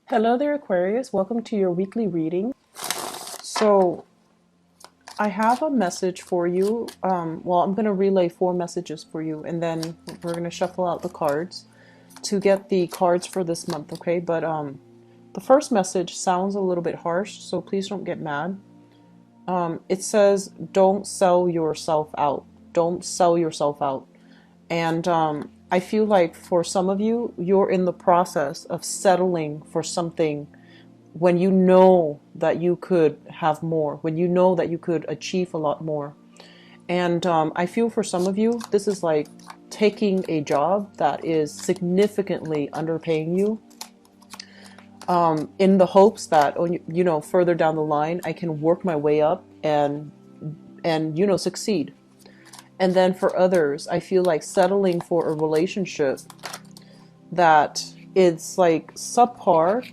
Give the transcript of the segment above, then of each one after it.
Hello there, Aquarius. Welcome to your weekly reading. So, I have a message for you. Well, I'm going to relay 4 messages for you, and then we're going to shuffle out the cards to get the cards for this month, okay? But the first message sounds a little bit harsh, so please don't get mad. It says, don't sell yourself out. Don't sell yourself out. And I feel like for some of you, you're in the process of settling for something when you know that you could have more, when you know that you could achieve a lot more. And I feel for some of you, this is like taking a job that is significantly underpaying you, in the hopes that, further down the line, I can work my way up and succeed. And then for others, I feel like settling for a relationship that it's like subpar,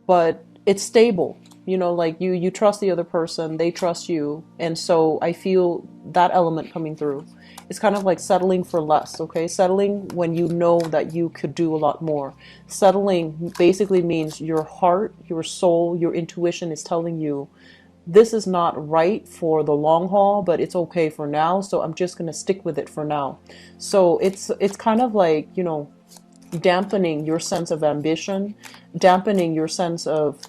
but it's stable. Like you trust the other person, they trust you. And so I feel that element coming through. It's kind of like settling for less, okay? Settling when you know that you could do a lot more. Settling basically means your heart, your soul, your intuition is telling you this is not right for the long haul, but it's okay for now. So I'm just going to stick with it for now. So it's kind of like, dampening your sense of ambition, dampening your sense of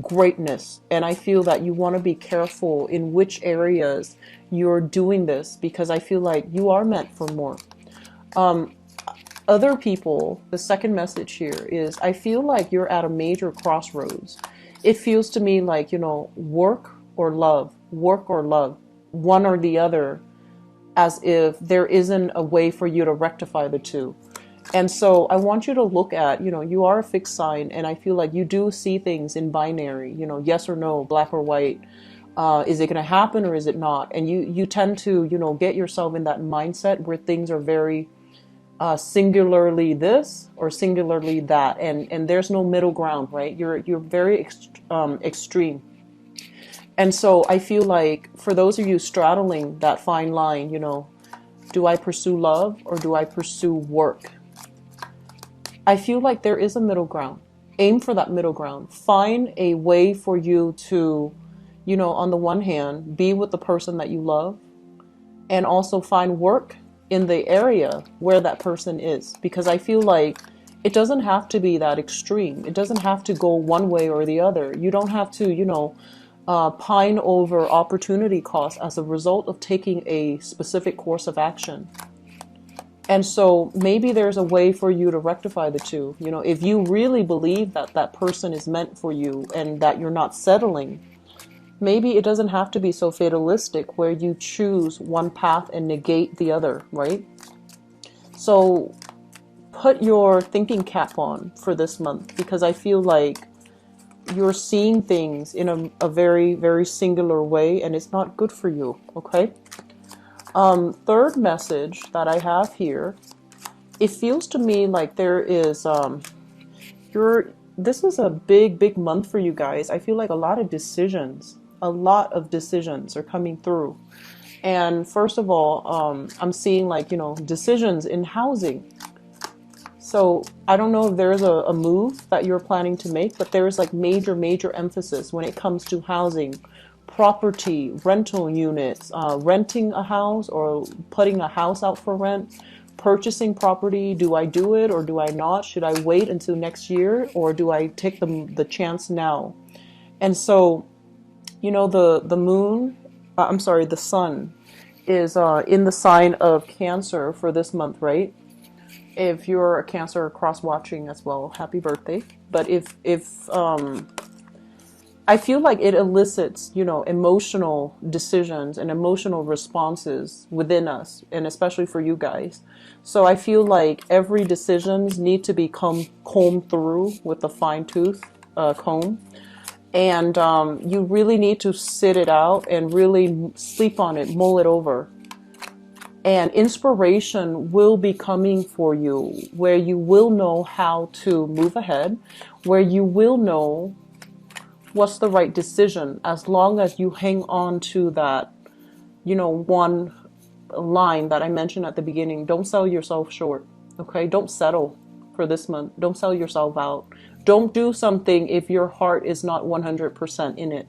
greatness. And I feel that you want to be careful in which areas you're doing this, because I feel like you are meant for more. Other people, the second message here is, I feel like you're at a major crossroads. It feels to me like, work or love, one or the other, as if there isn't a way for you to rectify the two. And so I want you to look at, you are a fixed sign, and I feel like you do see things in binary, yes or no, black or white. Is it going to happen or is it not? And you tend to, get yourself in that mindset where things are very singularly this or singularly that, and there's no middle ground, right? You're very extreme. And so I feel like for those of you straddling that fine line, do I pursue love or do I pursue work? I feel like there is a middle ground. Aim for that middle ground. Find a way for you to, on the one hand, be with the person that you love, and also find work in the area where that person is. Because I feel like it doesn't have to be that extreme. It doesn't have to go one way or the other. You don't have to, pine over opportunity cost as a result of taking a specific course of action. And so maybe there's a way for you to rectify the two. If you really believe that that person is meant for you and that you're not settling, maybe it doesn't have to be so fatalistic where you choose one path and negate the other, right? So put your thinking cap on for this month, because I feel like you're seeing things in a very, very singular way, and it's not good for you, okay? Third message that I have here, it feels to me like there is, this is a big, big month for you guys. I feel like a lot of decisions are coming through. And first of all, I'm seeing like, decisions in housing. So I don't know if there's a move that you're planning to make, but there is like major, major emphasis when it comes to housing, property, rental units, renting a house or putting a house out for rent, purchasing property. Do I do it or do I not? Should I wait until next year or do I take the chance now? And so, the moon, the sun is in the sign of Cancer for this month, right? If you're a Cancer cross watching as well, happy birthday. But if I feel like it elicits, emotional decisions and emotional responses within us, and especially for you guys. So I feel like every decisions need to be combed through with a fine tooth comb. And you really need to sit it out and really sleep on it, mull it over. And inspiration will be coming for you, where you will know how to move ahead, where you will know what's the right decision, as long as you hang on to that, one line that I mentioned at the beginning. Don't sell yourself short, okay? Don't settle. for this month. Don't sell yourself out. Don't do something if your heart is not 100% in it.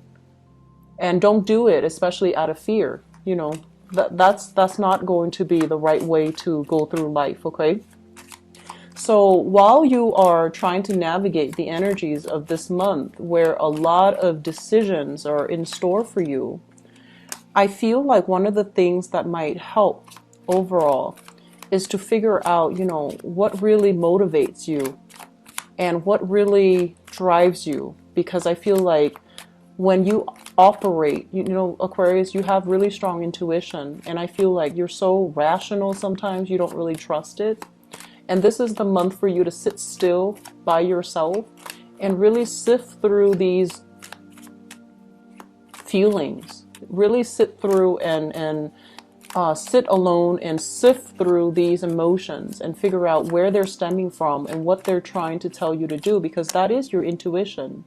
And don't do it, especially out of fear. You know, that's not going to be the right way to go through life, okay? So while you are trying to navigate the energies of this month, where a lot of decisions are in store for you, I feel like one of the things that might help overall is to figure out, you know, what really motivates you and what really drives you. Because I feel like when you operate, you know, Aquarius, you have really strong intuition. And I feel like you're so rational sometimes you don't really trust it. And this is the month for you to sit still by yourself and really sift through these feelings. Really sit through and sit alone and sift through these emotions and figure out where they're stemming from and what they're trying to tell you to do, because that is your intuition.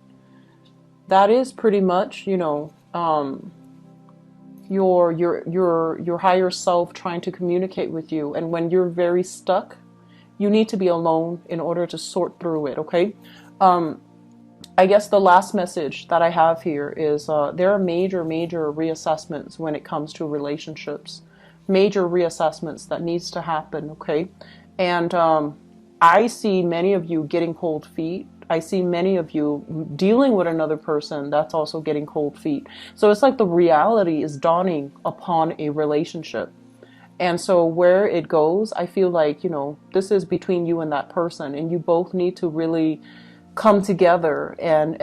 That is pretty much, you know, your higher self trying to communicate with you. And when you're very stuck, you need to be alone in order to sort through it, okay? I guess the last message that I have here is there are major reassessments when it comes to relationships. Major reassessments that needs to happen, okay? And I see many of you getting cold feet. I see many of you dealing with another person that's also getting cold feet. So it's like the reality is dawning upon a relationship. And so where it goes, I feel like, you know, this is between you and that person, and you both need to really come together and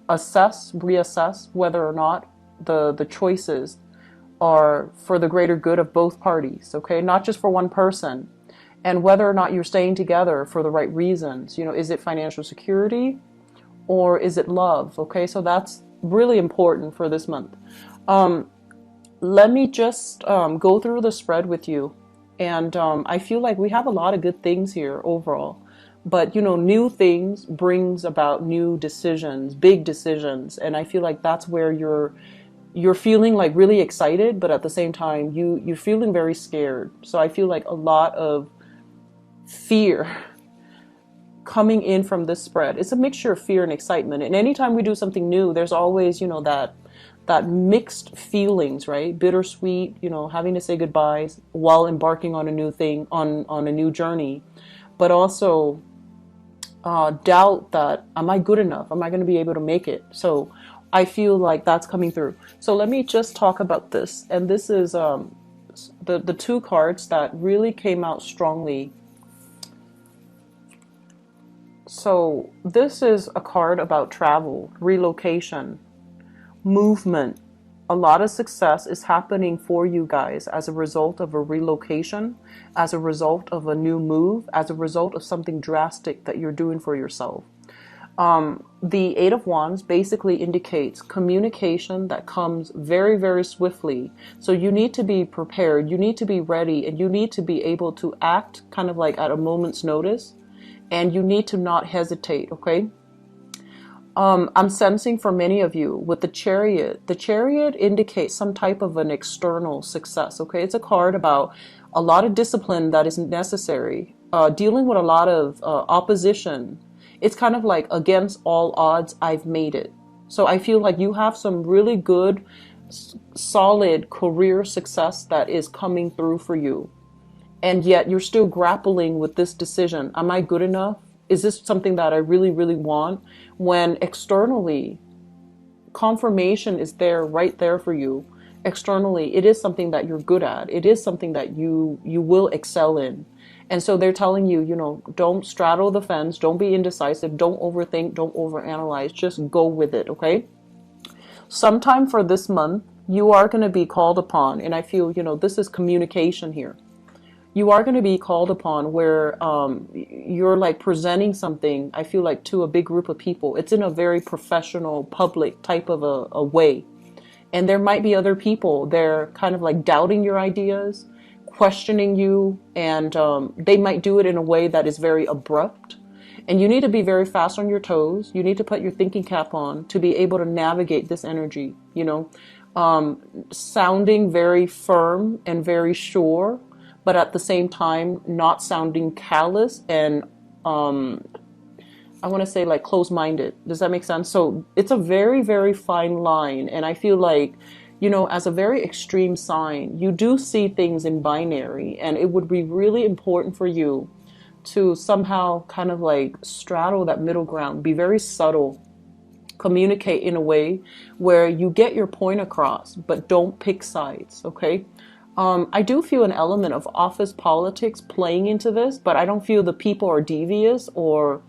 reassess whether or not the choices are for the greater good of both parties, okay? Not just for one person. And whether or not you're staying together for the right reasons. You know, is it financial security or is it love? Okay, so that's really important for this month. Let me just go through the spread with you. And I feel like we have a lot of good things here overall. But, you know, new things brings about new decisions, big decisions. And I feel like that's where you're feeling like really excited, but at the same time, you're feeling very scared. So I feel like a lot of fear coming in from this spread. It's a mixture of fear and excitement. And anytime we do something new, there's always, you know, that mixed feelings, right? Bittersweet, you know, having to say goodbyes while embarking on a new thing, on a new journey. But also doubt that, am I good enough? Am I going to be able to make it? So I feel like that's coming through. So let me just talk about this. And this is the two cards that really came out strongly. So this is a card about travel, relocation, movement. A lot of success is happening for you guys as a result of a relocation, as a result of a new move, as a result of something drastic that you're doing for yourself. The Eight of Wands basically indicates communication that comes very swiftly. So you need to be prepared, you need to be ready, and you need to be able to act kind of like at a moment's notice. And you need to not hesitate, okay? I'm sensing for many of you with the Chariot. The Chariot indicates some type of an external success, okay? It's a card about a lot of discipline that is necessary, dealing with a lot of opposition. It's kind of like against all odds, I've made it. So I feel like you have some really good, solid career success that is coming through for you. And yet you're still grappling with this decision. Am I good enough? Is this something that I really want? When externally, confirmation is there, right there for you. Externally, it is something that you're good at. It is something that you will excel in. And so they're telling you, you know, don't straddle the fence. Don't be indecisive. Don't overthink. Don't overanalyze. Just go with it, okay? Sometime for this month, you are going to be called upon. And I feel, you know, this is communication here. You are going to be called upon where you're like presenting something, I feel like, to a big group of people. It's in a very professional, public type of a way. And there might be other people, they're kind of like doubting your ideas, questioning you, and they might do it in a way that is very abrupt. And you need to be very fast on your toes. You need to put your thinking cap on to be able to navigate this energy, you know, sounding very firm and very sure, but at the same time, not sounding callous and I want to say like closed-minded. Does that make sense? So it's a very, very fine line. And I feel like, you know, as a very extreme sign, you do see things in binary, and it would be really important for you to somehow kind of like straddle that middle ground, be very subtle, communicate in a way where you get your point across, but don't pick sides, okay? I do feel an element of office politics playing into this, but I don't feel the people are devious or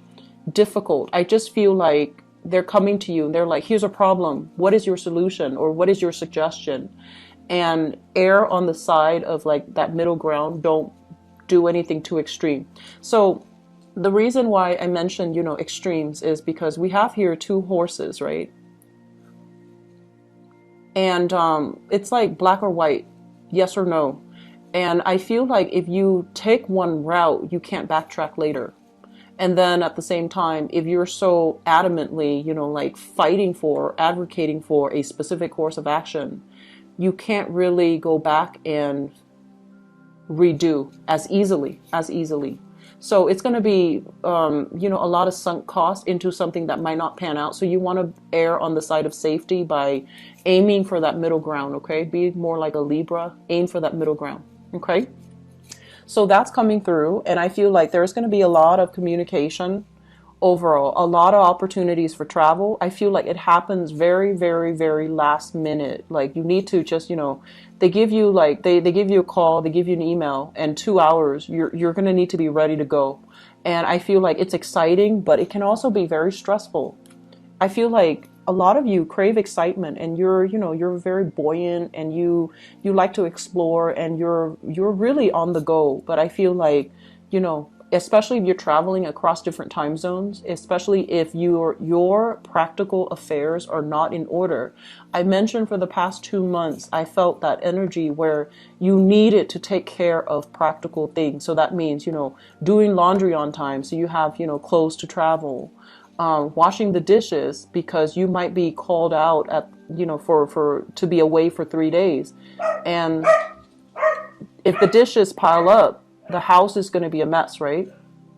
difficult. I just feel like they're coming to you and they're like, here's a problem. What is your solution? Or what is your suggestion? And err on the side of like that middle ground. Don't do anything too extreme. So the reason why I mentioned, you know, extremes is because we have here two horses, right? And it's like black or white, yes or no. And I feel like if you take one route, you can't backtrack later. And then at the same time, if you're so adamantly, you know, like fighting for, advocating for a specific course of action, you can't really go back and redo as easily, as easily. So it's going to be, you know, a lot of sunk cost into something that might not pan out. So you want to err on the side of safety by aiming for that middle ground, okay? Be more like a Libra, aim for that middle ground, okay? So that's coming through, and I feel like there's going to be a lot of communication overall, a lot of opportunities for travel. I feel like it happens very, very, very last minute. Like you need to just, you know, they give you like, they give you a call, they give you an email, and 2 hours, you're going to need to be ready to go. And I feel like it's exciting, but it can also be very stressful. I feel like a lot of you crave excitement, and you're, you know, you're very buoyant, and you like to explore, and you're really on the go. But I feel like, you know, especially if you're traveling across different time zones, especially if your practical affairs are not in order. I mentioned for the past 2 months, I felt that energy where you needed to take care of practical things. So that means, you know, doing laundry on time so you have, you know, clothes to travel. Washing the dishes because you might be called out at, you know, for to be away for 3 days. And if the dishes pile up, the house is going to be a mess, right?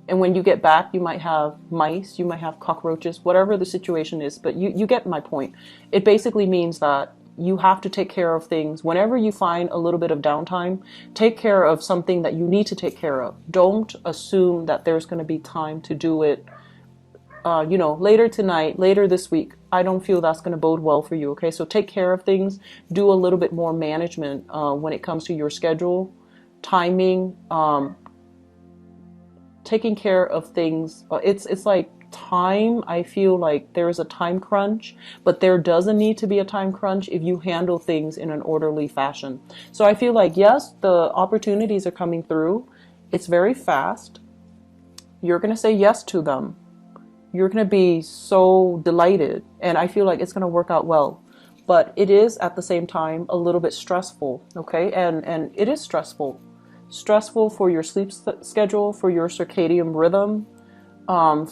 And when you get back, you might have mice, you might have cockroaches, whatever the situation is. But you get my point. It basically means that you have to take care of things. Whenever you find a little bit of downtime, take care of something that you need to take care of. Don't assume that there's going to be time to do it, you know, later tonight, later this week. I don't feel that's going to bode well for you, okay? So take care of things. Do a little bit more management when it comes to your schedule, timing, taking care of things. It's like time. I feel like there is a time crunch, but there doesn't need to be a time crunch if you handle things in an orderly fashion. So I feel like, yes, the opportunities are coming through. It's very fast. You're going to say yes to them. You're going to be so delighted, and I feel like it's going to work out well. But it is at the same time a little bit stressful, okay? And it is stressful. Stressful for your sleep schedule, for your circadian rhythm,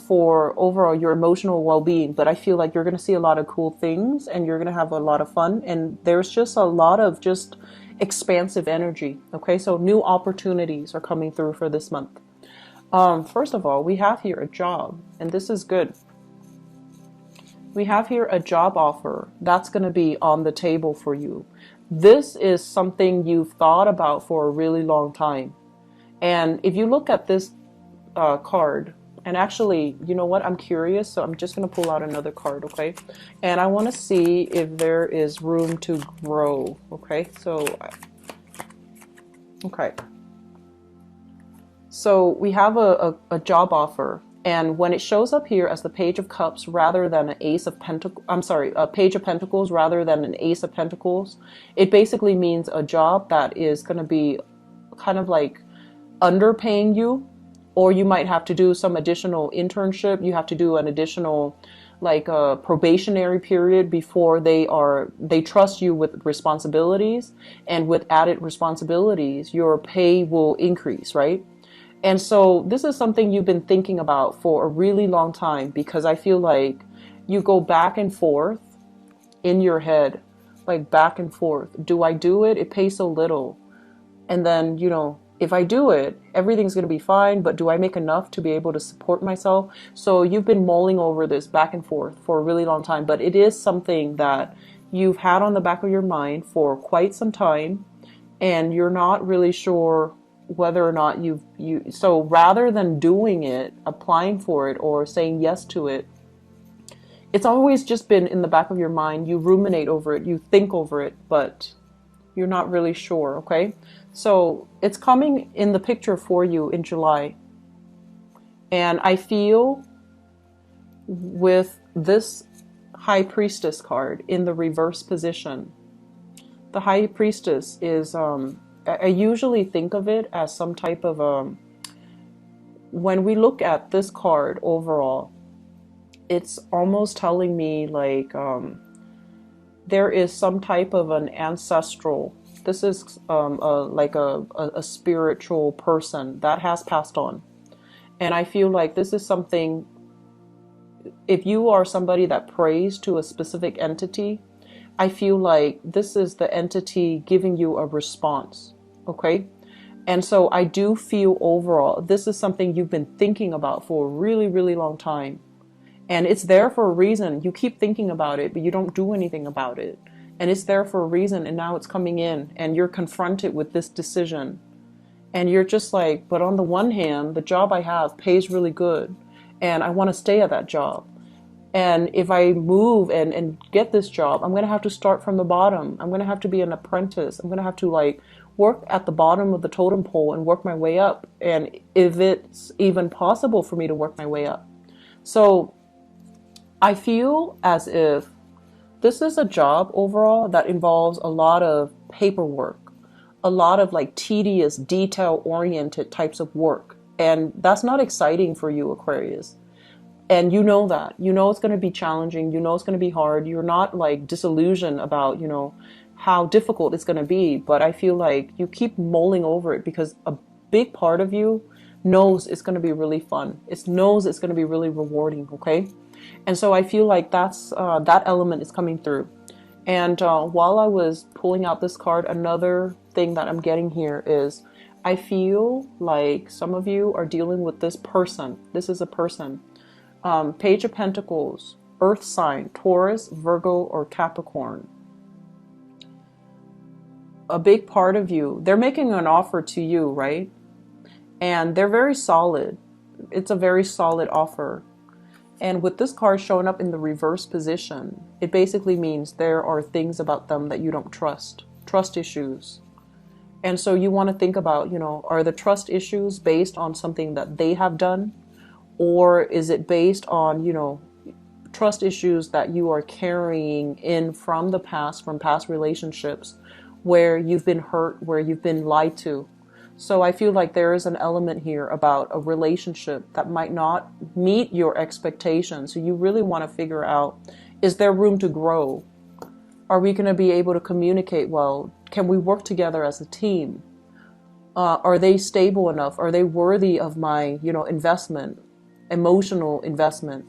for overall your emotional well-being. But I feel like you're going to see a lot of cool things, and you're going to have a lot of fun, and there's just a lot of just expansive energy, okay? So new opportunities are coming through for this month. First of all, we have here a job, and this is good. We have here a job offer that's going to be on the table for you. This is something you've thought about for a really long time. And if you look at this card, and actually, you know what, I'm curious, so I'm just going to pull out another card, okay? And I want to see if there is room to grow, okay? So, okay. So we have a job offer, and when it shows up here as the Page of Cups rather than an Ace of Pentacles, I'm sorry, a Page of Pentacles rather than an Ace of Pentacles, it basically means a job that is going to be kind of like underpaying you, or you might have to do some additional internship. You have to do an additional like a probationary period before they trust you with responsibilities, and with added responsibilities, your pay will increase, right? And so this is something you've been thinking about for a really long time, because I feel like you go back and forth in your head, like back and forth. Do I do it? It pays so little. And then, you know, if I do it, everything's going to be fine, but do I make enough to be able to support myself? So you've been mulling over this back and forth for a really long time, but it is something that you've had on the back of your mind for quite some time, and you're not really sure whether or not so rather than doing it, applying for it, or saying yes to it, it's always just been in the back of your mind. You ruminate over it, you think over it, but you're not really sure, okay? So it's coming in the picture for you in July. And I feel with this High Priestess card in the reverse position, the High Priestess is, I usually think of it as some type of, when we look at this card overall, it's almost telling me like there is some type of an ancestral, this is like a spiritual person that has passed on. And I feel like this is something, if you are somebody that prays to a specific entity, I feel like this is the entity giving you a response, okay? And so I do feel overall, this is something you've been thinking about for a really, really long time. And it's there for a reason. You keep thinking about it, but you don't do anything about it. And it's there for a reason, and now it's coming in, and you're confronted with this decision. And you're just like, but on the one hand, the job I have pays really good, and I want to stay at that job. And if I move and get this job, I'm going to have to start from the bottom. I'm going to have to be an apprentice. I'm going to have to like work at the bottom of the totem pole and work my way up. And if it's even possible for me to work my way up. So I feel as if this is a job overall that involves a lot of paperwork, a lot of like tedious, detail-oriented types of work. And that's not exciting for you, Aquarius. And you know that. You know it's going to be challenging. You know it's going to be hard. You're not like disillusioned about, you know, how difficult it's going to be. But I feel like you keep mulling over it because a big part of you knows it's going to be really fun. It knows it's going to be really rewarding, okay? And so I feel like that's that element is coming through. And while I was pulling out this card, another thing that I'm getting here is I feel like some of you are dealing with this person. This is a person. Page of Pentacles, Earth sign, Taurus, Virgo, or Capricorn. A big part of you, they're making an offer to you, right? And they're very solid. It's a very solid offer. And with this card showing up in the reverse position, it basically means there are things about them that you don't trust issues. And so you want to think about, you know, are the trust issues based on something that they have done? Or is it based on, you know, trust issues that you are carrying in from the past, from past relationships where you've been hurt, where you've been lied to? So I feel like there is an element here about a relationship that might not meet your expectations. So you really want to figure out, is there room to grow? Are we going to be able to communicate well? Can we work together as a team? Are they stable enough? Are they worthy of my, you know, investment, emotional investment?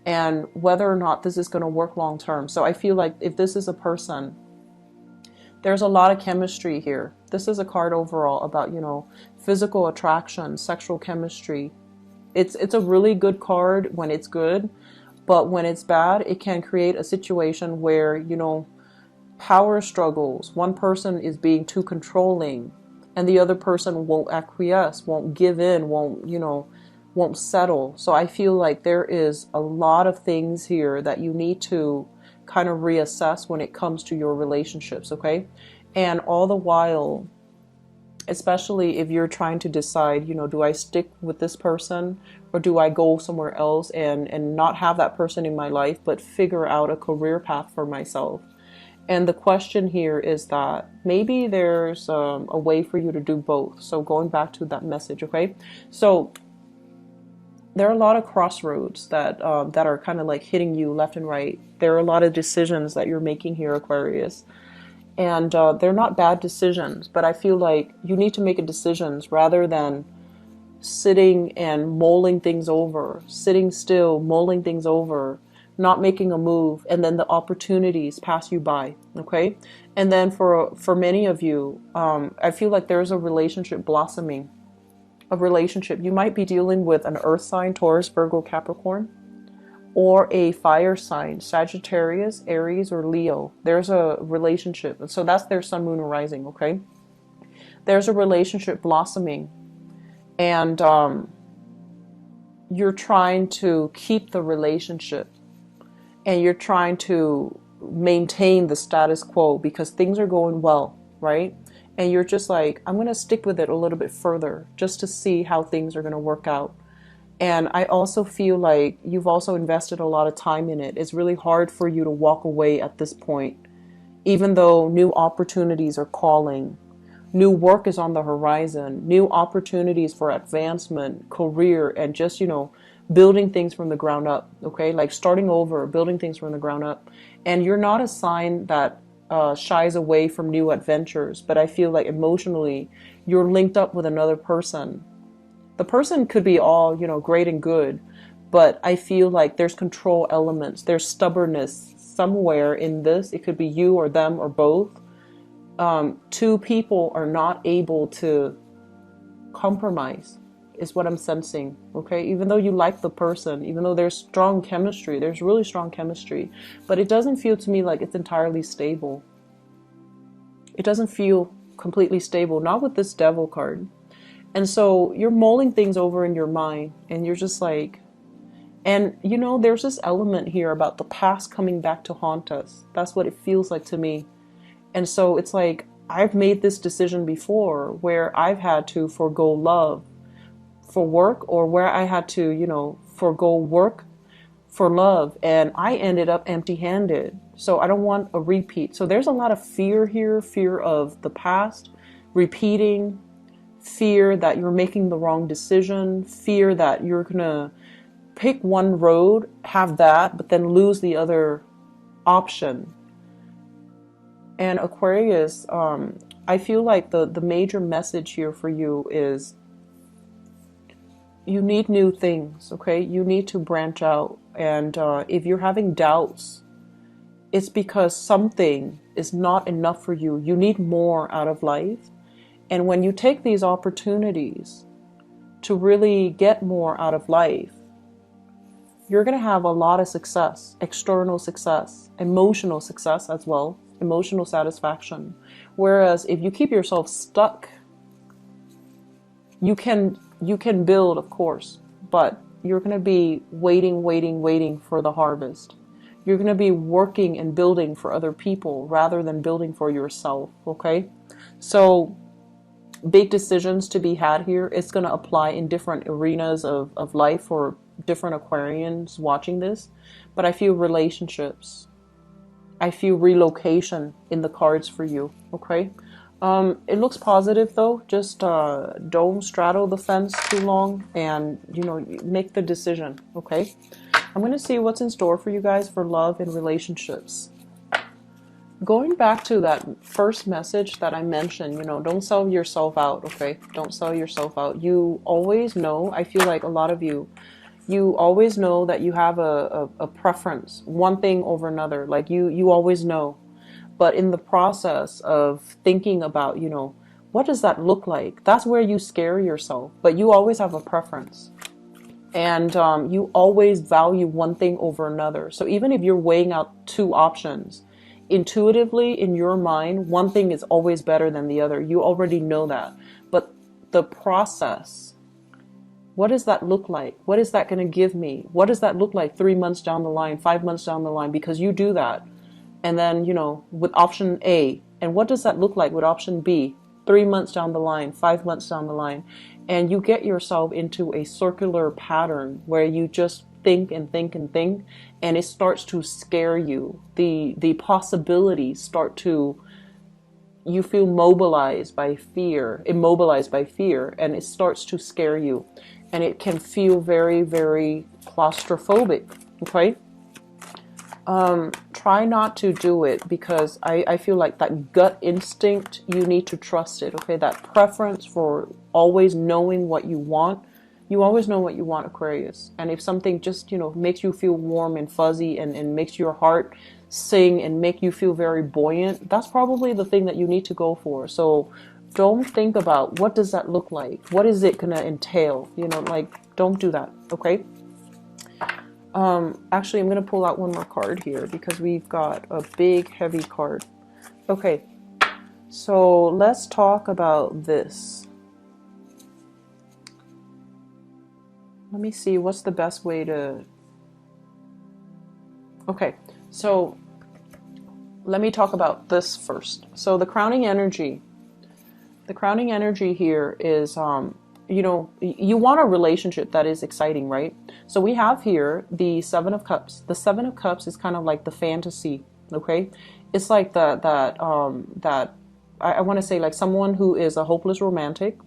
And whether or not this is going to work long term. So I feel like if this is a person, there's a lot of chemistry here. This is a card overall about, you know, physical attraction, sexual chemistry. It's a really good card when it's good, but when it's bad, it can create a situation where, you know, power struggles. One person is being too controlling and the other person won't acquiesce, won't give in, won't, you know, won't settle. So I feel like there is a lot of things here that you need to kind of reassess when it comes to your relationships, okay? And all the while, especially if you're trying to decide, you know, do I stick with this person or do I go somewhere else and not have that person in my life, but figure out a career path for myself? And the question here is that maybe there's a way for you to do both. So going back to that message, okay? So there are a lot of crossroads that are kind of like hitting you left and right. There are a lot of decisions that you're making here, Aquarius. And they're not bad decisions, but I feel like you need to make a decisions rather than sitting and mulling things over, sitting still, mulling things over, not making a move, and then the opportunities pass you by. Okay. And then for many of you, I feel like there's a relationship blossoming. A relationship. You might be dealing with an earth sign, Taurus, Virgo, Capricorn, or a fire sign, Sagittarius, Aries, or Leo. There's a relationship. So that's their sun, moon, or rising, okay? There's a relationship blossoming, and you're trying to keep the relationship, and you're trying to maintain the status quo because things are going well, right? And you're just like, I'm going to stick with it a little bit further just to see how things are going to work out. And I also feel like you've also invested a lot of time in it. It's really hard for you to walk away at this point, even though new opportunities are calling. New work is on the horizon, new opportunities for advancement, career, and just, building things from the ground up, okay? Like starting over, building things from the ground up. And you're not a sign that shies away from new adventures, but I feel like emotionally you're linked up with another person. The person could be all, great and good, but I feel like there's control elements, there's stubbornness somewhere in this. It could be you or them or both. Two people are not able to compromise, is what I'm sensing, okay? Even though you like the person, even though there's strong chemistry, there's really strong chemistry, but it doesn't feel to me like it's entirely stable. It doesn't feel completely stable, not with this Devil card. And so you're mulling things over in your mind, and you're just like, and there's this element here about the past coming back to haunt us. That's what it feels like to me. And so it's like, I've made this decision before where I've had to forego love for work, or where I had to, forego work for love, and I ended up empty-handed. So I don't want a repeat. So there's a lot of fear here, fear of the past, repeating, fear that you're making the wrong decision, fear that you're gonna pick one road, have that, but then lose the other option. And Aquarius, I feel like the major message here for you is you need new things, okay? You need to branch out. And if you're having doubts, it's because something is not enough for you. You need more out of life. And when you take these opportunities to really get more out of life, you're going to have a lot of success, external success, emotional success as well, emotional satisfaction. Whereas if you keep yourself stuck, you can build, of course, but you're going to be waiting for the harvest. You're going to be working and building for other people rather than building for yourself, okay? So big decisions to be had here. It's going to apply in different arenas of life for different Aquarians watching this. But I feel relationships. I feel relocation in the cards for you, okay? It looks positive though. Just don't straddle the fence too long, and make the decision, okay? I'm going to see what's in store for you guys for love and relationships. Going back to that first message that I mentioned, don't sell yourself out, okay? Don't sell yourself out. You always know, I feel like a lot of you always know that you have a preference, one thing over another. Like you always know. But in the process of thinking about, what does that look like? That's where you scare yourself. But you always have a preference. And you always value one thing over another. So even if you're weighing out two options, intuitively in your mind, one thing is always better than the other. You already know that. But the process, what does that look like? What is that going to give me? What does that look like 3 months down the line, 5 months down the line? Because you do that. And then, with option A, and what does that look like with option B? 3 months down the line, 5 months down the line. And you get yourself into a circular pattern where you just think and think and think, and it starts to scare you. The possibilities start to, you feel immobilized by fear, and it starts to scare you. And it can feel very, very claustrophobic, okay? Try not to do it, because I feel like that gut instinct, you need to trust it, okay? That preference for always knowing what you want, You always know what you want, Aquarius. And if something just, makes you feel warm and fuzzy and makes your heart sing and make you feel very buoyant, that's probably the thing that you need to go for. So don't think about what does that look like? What is it going to entail? Don't do that, okay? Actually, I'm going to pull out one more card here because we've got a big, heavy card. Okay, so let's talk about this. Let me see, what's the best way to... Okay, so let me talk about this first. So the crowning energy here is, you want a relationship that is exciting, right? So we have here the Seven of Cups. The Seven of Cups is kind of like the fantasy, okay? It's like I want to say like someone who is a hopeless romantic.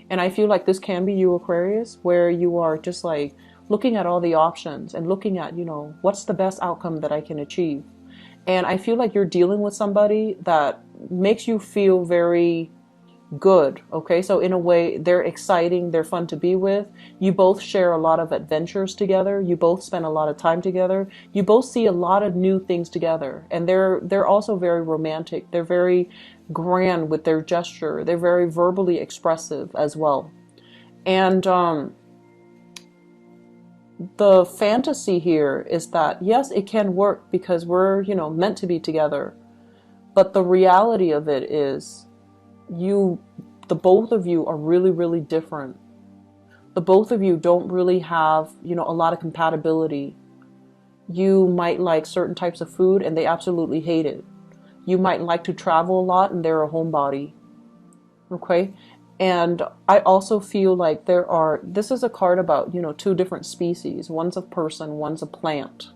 And I feel like this can be you, Aquarius, where you are just like looking at all the options and looking at, what's the best outcome that I can achieve. And I feel like you're dealing with somebody that makes you feel very good, okay? So in a way, they're exciting, they're fun to be with. You both share a lot of adventures together. You both spend a lot of time together. You both see a lot of new things together. And they're also very romantic. They're very grand with their gesture. They're very verbally expressive as well. And the fantasy here is that, yes, it can work because we're, meant to be together. But the reality of it is the both of you are really, really different. The both of you don't really have, a lot of compatibility. You might like certain types of food and they absolutely hate it. You might like to travel a lot and they're a homebody. Okay? And I also feel like this is a card about, two different species. One's a person, one's a plant.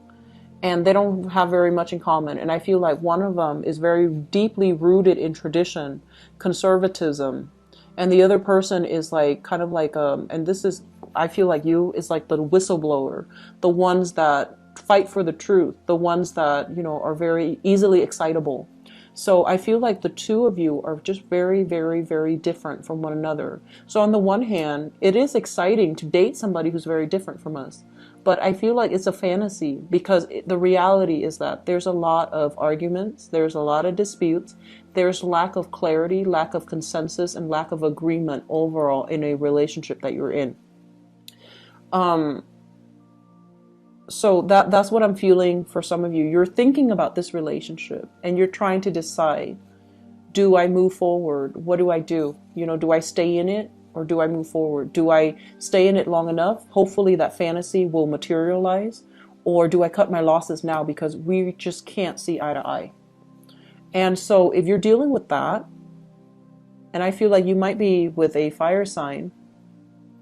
And they don't have very much in common. And I feel like one of them is very deeply rooted in tradition, conservatism. And the other person is like, kind of like, and this is, I feel like you is like the whistleblower, the ones that fight for the truth, the ones that, are very easily excitable. So I feel like the two of you are just very, very, very different from one another. So on the one hand, it is exciting to date somebody who's very different from us. But I feel like it's a fantasy because the reality is that there's a lot of arguments, there's a lot of disputes, there's lack of clarity, lack of consensus, and lack of agreement overall in a relationship that you're in. So that's what I'm feeling for some of you. You're thinking about this relationship and you're trying to decide, do I move forward? What do I do? Do I stay in it? Or do I move forward? Do I stay in it long enough? Hopefully that fantasy will materialize. Or do I cut my losses now because we just can't see eye to eye? And so if you're dealing with that, and I feel like you might be with a fire sign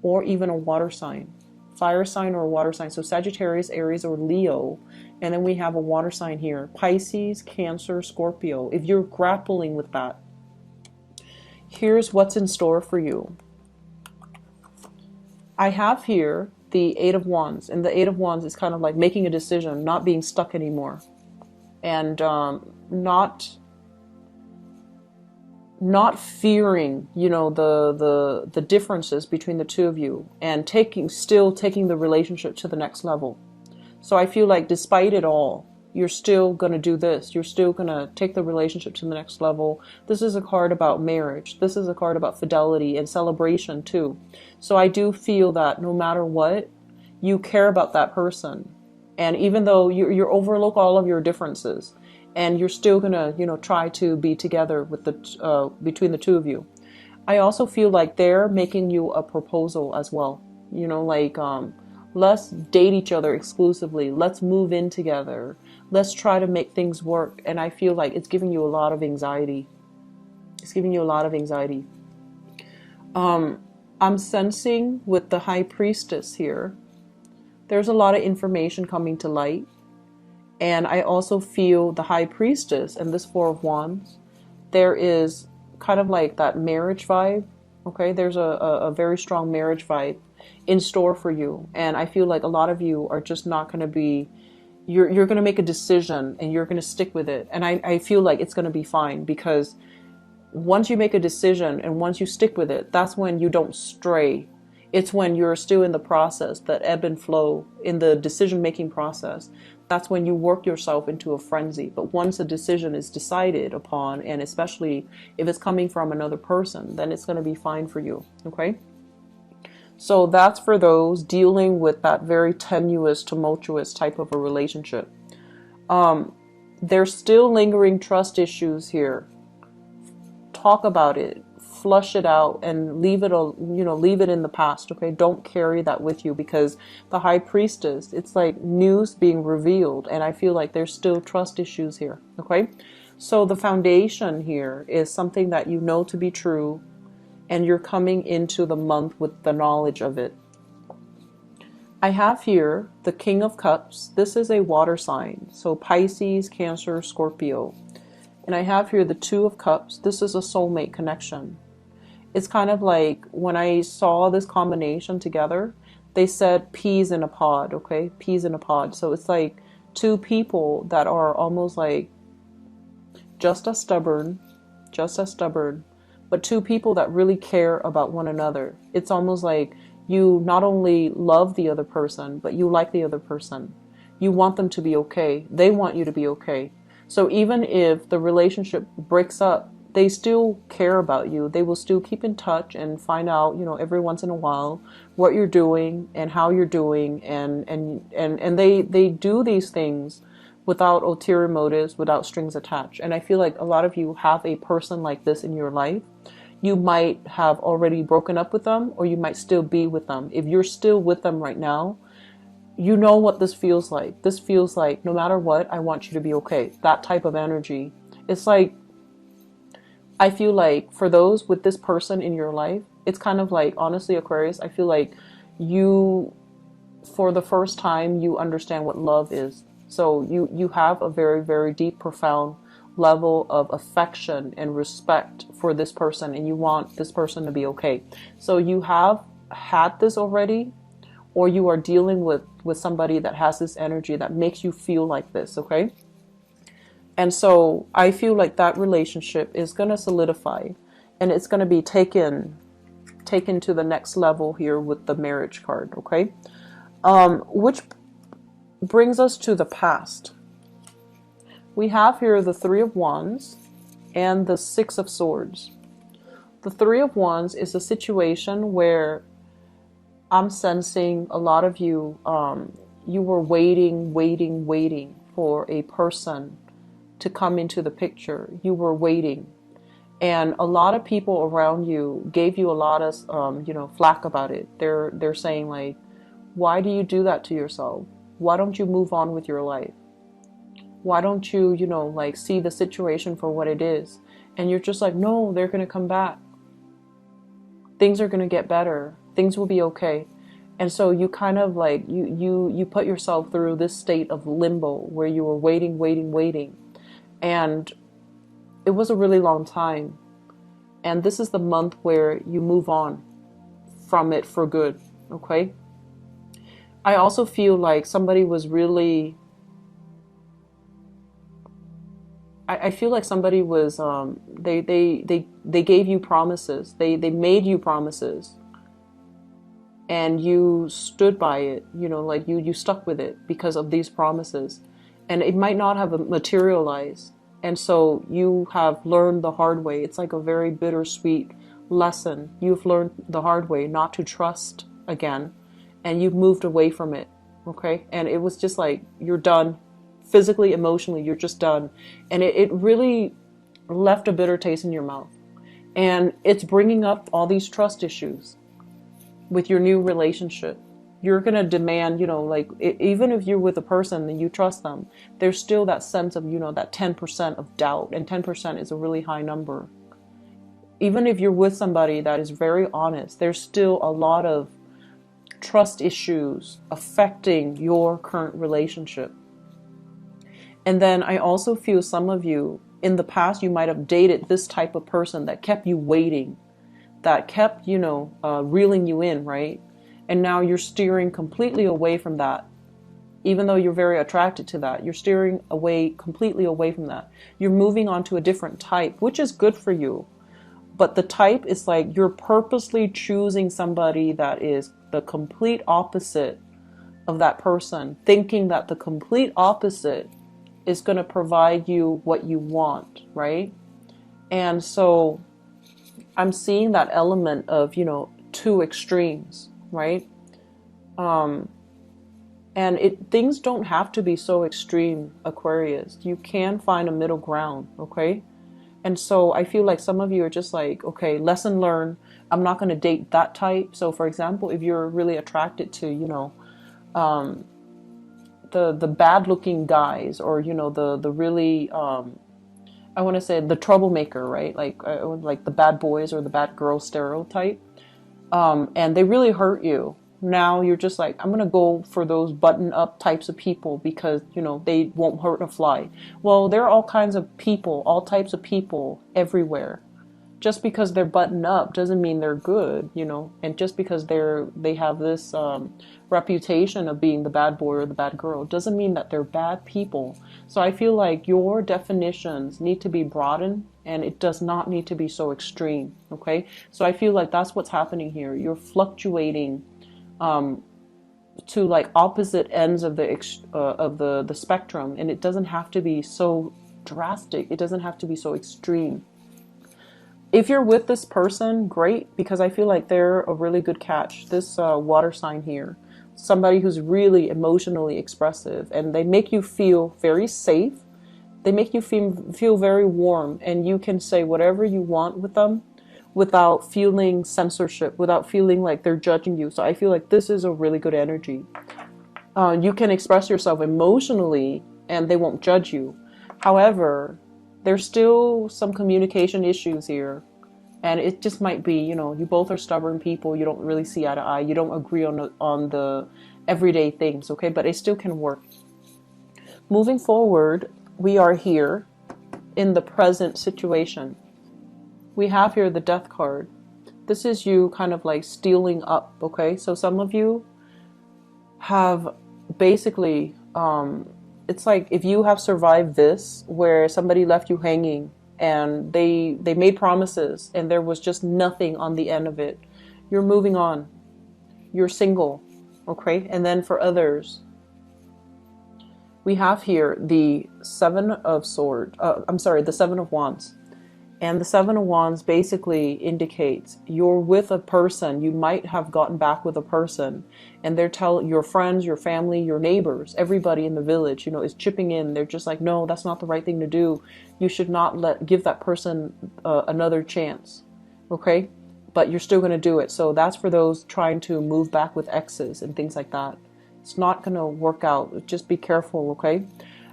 or even a water sign. Fire sign or a water sign. So Sagittarius, Aries, or Leo. And then we have a water sign here. Pisces, Cancer, Scorpio. If you're grappling with that, here's what's in store for you. I have here the Eight of Wands, and the Eight of Wands is kind of like making a decision, not being stuck anymore, and not fearing, the differences between the two of you, and still taking the relationship to the next level. So I feel like despite it all, you're still going to do this. You're still going to take the relationship to the next level. This is a card about marriage. This is a card about fidelity and celebration too. So I do feel that no matter what, you care about that person. And even though you overlook all of your differences, and you're still going to, try to be together with between the two of you. I also feel like they're making you a proposal as well. Let's date each other exclusively. Let's move in together. Let's try to make things work. And I feel like it's giving you a lot of anxiety. It's giving you a lot of anxiety. I'm sensing with the High Priestess here, there's a lot of information coming to light. And I also feel the High Priestess and this Four of Wands, there is kind of like that marriage vibe. Okay, there's a very strong marriage vibe in store for you. And I feel like a lot of you are just not going to be, you're going to make a decision and you're going to stick with it. And I feel like it's going to be fine, because once you make a decision and once you stick with it, that's when you don't stray. It's when you're still in the process, that ebb and flow in the decision-making process. That's when you work yourself into a frenzy. But once a decision is decided upon, and especially if it's coming from another person, then it's going to be fine for you. Okay? So that's for those dealing with that very tenuous, tumultuous type of a relationship. There's still lingering trust issues here. Talk about it, flush it out, and leave it in the past. Okay, don't carry that with you, because the High Priestess, it's like news being revealed, and I feel like there's still trust issues here. Okay, so the foundation here is something that you know to be true, and you're coming into the month with the knowledge of it. I have here the King of Cups. This is a water sign, so Pisces, Cancer, Scorpio. And I have here the Two of Cups. This is a soulmate connection. It's kind of like when I saw this combination together, they said peas in a pod, okay? Peas in a pod. So it's like two people that are almost like just as stubborn, but two people that really care about one another. It's almost like you not only love the other person, but you like the other person. You want them to be okay. They want you to be okay. So even if the relationship breaks up, they still care about you. They will still keep in touch and find out, every once in a while what you're doing and how you're doing. And they do these things without ulterior motives, without strings attached. And I feel like a lot of you have a person like this in your life. You might have already broken up with them, or you might still be with them. If you're still with them right now, you know what this feels like. This feels like, no matter what, I want you to be okay. That type of energy. It's like, I feel like for those with this person in your life, it's kind of like, honestly, Aquarius, I feel like you, for the first time, you understand what love is. So you have a very, very deep, profound level of affection and respect for this person, and you want this person to be okay. So you have had this already, or you are dealing with somebody that has this energy that makes you feel like this, okay? And so I feel like that relationship is going to solidify, and it's going to be taken to the next level here with the marriage card, okay? Which brings us to the past. We have here the Three of Wands and the Six of Swords. The Three of Wands is a situation where I'm sensing a lot of you, you were waiting for a person to come into the picture. You were waiting. And a lot of people around you gave you a lot of, flack about it. They're saying like, why do you do that to yourself? Why don't you move on with your life? Why don't you, see the situation for what it is? And you're just like, no, they're going to come back. Things are going to get better. Things will be okay. And so you kind of like, you put yourself through this state of limbo where you were waiting. And it was a really long time. And this is the month where you move on from it for good. Okay. I also feel like somebody was really, I feel like somebody was, they gave you promises. They made you promises. And you stood by it, like you stuck with it because of these promises. And it might not have materialized. And so you have learned the hard way. It's like a very bittersweet lesson. You've learned the hard way not to trust again. And you've moved away from it. Okay. And it was just like, you're done. Physically, emotionally, you're just done. And it really left a bitter taste in your mouth. And it's bringing up all these trust issues with your new relationship. You're going to demand, even if you're with a person and you trust them, there's still that sense of, that 10% of doubt. And 10% is a really high number. Even if you're with somebody that is very honest, there's still a lot of trust issues affecting your current relationship. And then I also feel some of you, in the past, you might have dated this type of person that kept you waiting, that kept, reeling you in, right? And now you're steering completely away from that. Even though you're very attracted to that, you're steering completely away from that. You're moving on to a different type, which is good for you. But the type is like you're purposely choosing somebody that is the complete opposite of that person, thinking that the complete opposite is going to provide you what you want, right? And so I'm seeing that element of, two extremes, right? Um, and things don't have to be so extreme, Aquarius. You can find a middle ground, okay? And so I feel like some of you are just like, okay, lesson learned. I'm not going to date that type. So for example, if you're really attracted to, um, the bad looking guys, or, the really, I want to say the troublemaker, right? Like the bad boys or the bad girl stereotype. And they really hurt you. Now you're just like, I'm gonna go for those button up types of people because they won't hurt a fly. Well, there are all kinds of people, all types of people everywhere. Just because they're buttoned up doesn't mean they're good, and just because they have this reputation of being the bad boy or the bad girl doesn't mean that they're bad people. So I feel like your definitions need to be broadened, and it does not need to be so extreme, okay? So I feel like that's what's happening here. You're fluctuating to like opposite ends of the spectrum, and it doesn't have to be so drastic. It doesn't have to be so extreme. If you're with this person, great, because I feel like they're a really good catch. This water sign here, somebody who's really emotionally expressive, and they make you feel very safe. They make you feel very warm, and you can say whatever you want with them without feeling censorship, without feeling like they're judging you. So I feel like this is a really good energy. You can express yourself emotionally, and they won't judge you. However, there's still some communication issues here. And it just might be, you both are stubborn people. You don't really see eye to eye. You don't agree on the everyday things, okay? But it still can work. Moving forward, we are here in the present situation. We have here the Death card. This is you kind of like stealing up, okay? So some of you have basically, it's like if you have survived this, where somebody left you hanging and they made promises and there was just nothing on the end of it. You're moving on. You're single, okay? And then for others, we have here the the Seven of Wands. And the Seven of Wands basically indicates you're with a person. You might have gotten back with a person, and they're telling your friends, your family, your neighbors, everybody in the village, is chipping in. They're just like, no, that's not the right thing to do. You should not give that person another chance, okay? But you're still going to do it. So that's for those trying to move back with exes and things like that. It's not going to work out. Just be careful, okay?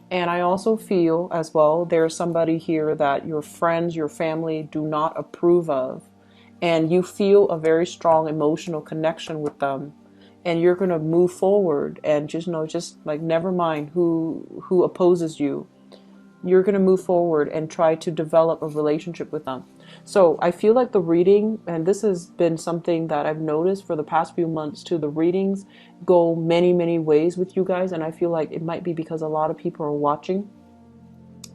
And I also feel as well, there's somebody here that your friends, your family do not approve of. And you feel a very strong emotional connection with them. And you're going to move forward and just like, never mind who opposes you. You're going to move forward and try to develop a relationship with them. So I feel like the reading, and this has been something that I've noticed for the past few months too, the readings go many, many ways with you guys. And I feel like it might be because a lot of people are watching,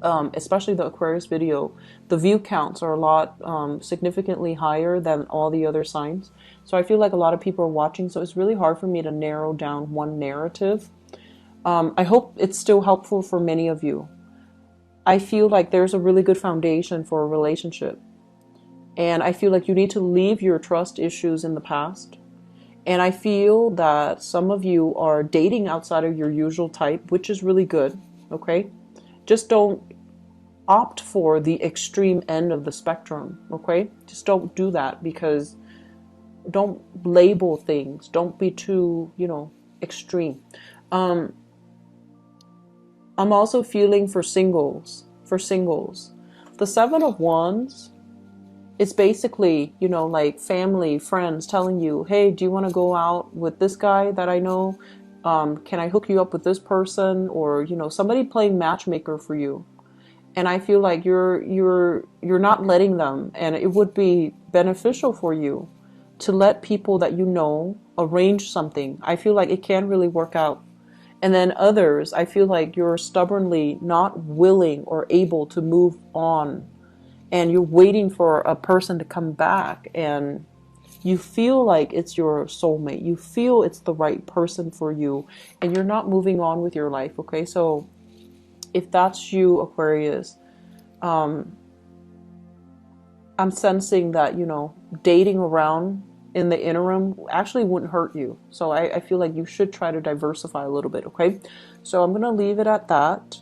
especially the Aquarius video. The view counts are a lot significantly higher than all the other signs. So I feel like a lot of people are watching. So it's really hard for me to narrow down one narrative. I hope it's still helpful for many of you. I feel like there's a really good foundation for a relationship. And I feel like you need to leave your trust issues in the past. And I feel that some of you are dating outside of your usual type, which is really good, okay? Just don't opt for the extreme end of the spectrum, okay? Just don't do that, because don't label things. Don't be too, extreme. I'm also feeling for singles. The Seven of Wands, it's basically, like family, friends telling you, hey, do you want to go out with this guy that I know? Can I hook you up with this person? Or, somebody playing matchmaker for you. And I feel like you're not letting them, and it would be beneficial for you to let people that arrange something. I feel like it can really work out. And then others, I feel like you're stubbornly not willing or able to move on. and you're waiting for a person to come back, and you feel like it's your soulmate. You feel it's the right person for you, and you're not moving on with your life, okay? So if that's you, Aquarius, I'm sensing that, dating around in the interim actually wouldn't hurt you. So I feel like you should try to diversify a little bit, okay? So I'm going to leave it at that.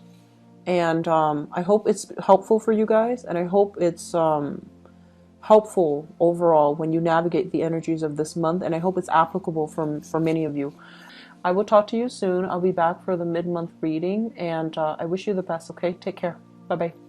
And I hope it's helpful for you guys. And I hope it's helpful overall when you navigate the energies of this month. And I hope it's applicable for many of you. I will talk to you soon. I'll be back for the mid-month reading. And I wish you the best, okay? Take care. Bye-bye.